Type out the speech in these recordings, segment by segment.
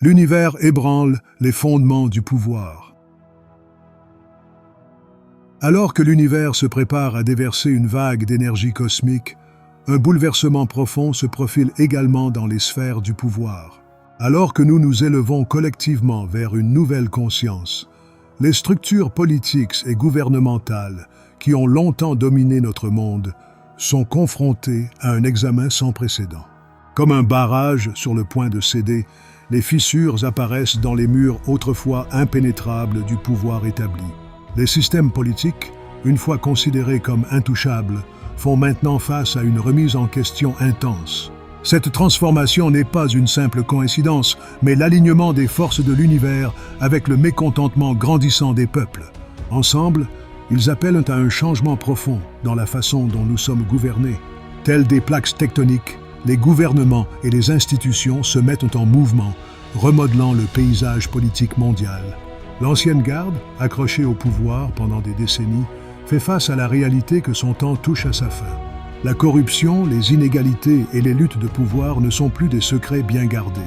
L'univers ébranle les fondements du pouvoir. Alors que l'univers se prépare à déverser une vague d'énergie cosmique, un bouleversement profond se profile également dans les sphères du pouvoir. Alors que nous nous élevons collectivement vers une nouvelle conscience, les structures politiques et gouvernementales qui ont longtemps dominé notre monde sont confrontées à un examen sans précédent. Comme un barrage sur le point de céder, les fissures apparaissent dans les murs autrefois impénétrables du pouvoir établi. Les systèmes politiques, une fois considérés comme intouchables, font maintenant face à une remise en question intense. Cette transformation n'est pas une simple coïncidence, mais l'alignement des forces de l'univers avec le mécontentement grandissant des peuples. Ensemble, ils appellent à un changement profond dans la façon dont nous sommes gouvernés. Tels des plaques tectoniques, les gouvernements et les institutions se mettent en mouvement, remodelant le paysage politique mondial. L'ancienne garde, accrochée au pouvoir pendant des décennies, fait face à la réalité que son temps touche à sa fin. La corruption, les inégalités et les luttes de pouvoir ne sont plus des secrets bien gardés.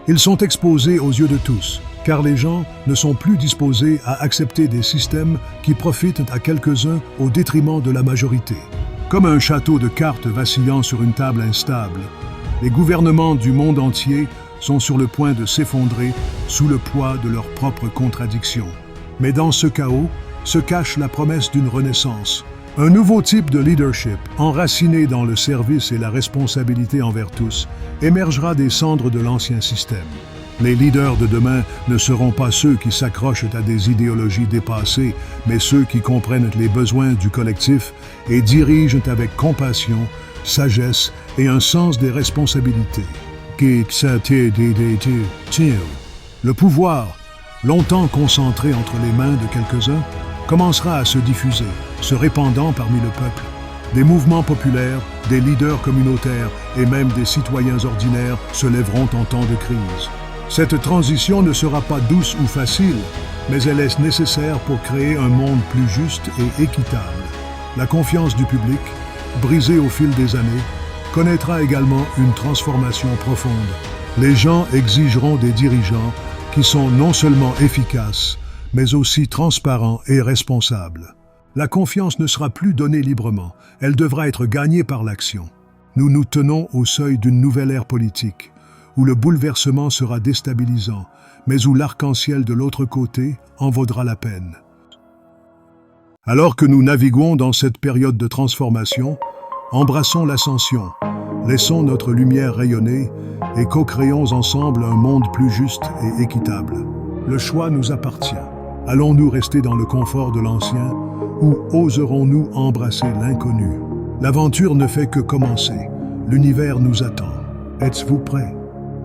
Ils sont exposés aux yeux de tous, car les gens ne sont plus disposés à accepter des systèmes qui profitent à quelques-uns au détriment de la majorité. Comme un château de cartes vacillant sur une table instable, les gouvernements du monde entier sont sur le point de s'effondrer sous le poids de leurs propres contradictions. Mais dans ce chaos se cache la promesse d'une renaissance. Un nouveau type de leadership, enraciné dans le service et la responsabilité envers tous, émergera des cendres de l'ancien système. Les leaders de demain ne seront pas ceux qui s'accrochent à des idéologies dépassées, mais ceux qui comprennent les besoins du collectif et dirigent avec compassion, sagesse et un sens des responsabilités. Le pouvoir, longtemps concentré entre les mains de quelques-uns, commencera à se diffuser, se répandant parmi le peuple. Des mouvements populaires, des leaders communautaires et même des citoyens ordinaires se lèveront en temps de crise. Cette transition ne sera pas douce ou facile, mais elle est nécessaire pour créer un monde plus juste et équitable. La confiance du public, brisée au fil des années, connaîtra également une transformation profonde. Les gens exigeront des dirigeants qui sont non seulement efficaces, mais aussi transparents et responsables. La confiance ne sera plus donnée librement, elle devra être gagnée par l'action. Nous nous tenons au seuil d'une nouvelle ère politique, où le bouleversement sera déstabilisant, mais où l'arc-en-ciel de l'autre côté en vaudra la peine. Alors que nous naviguons dans cette période de transformation, embrassons l'ascension, laissons notre lumière rayonner et co-créons ensemble un monde plus juste et équitable. Le choix nous appartient. Allons-nous rester dans le confort de l'ancien ou oserons-nous embrasser l'inconnu? L'aventure ne fait que commencer. L'univers nous attend. Êtes-vous prêts?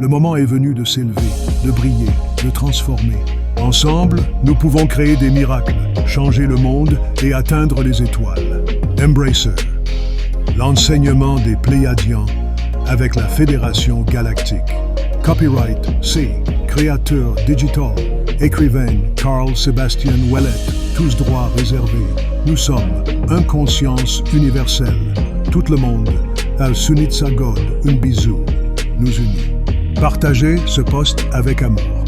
Le moment est venu de s'élever, de briller, de transformer. Ensemble, nous pouvons créer des miracles, changer le monde et atteindre les étoiles. Embracer, l'enseignement des Pléiadiens avec la Fédération Galactique. Copyright C. Créateur digital. Écrivain Carl Sébastien Ouellet. Tous droits réservés. Nous sommes inconscience universelle. Tout le monde. Al Sunitsa God. Un bisou. Nous unit. Partagez ce post avec amour.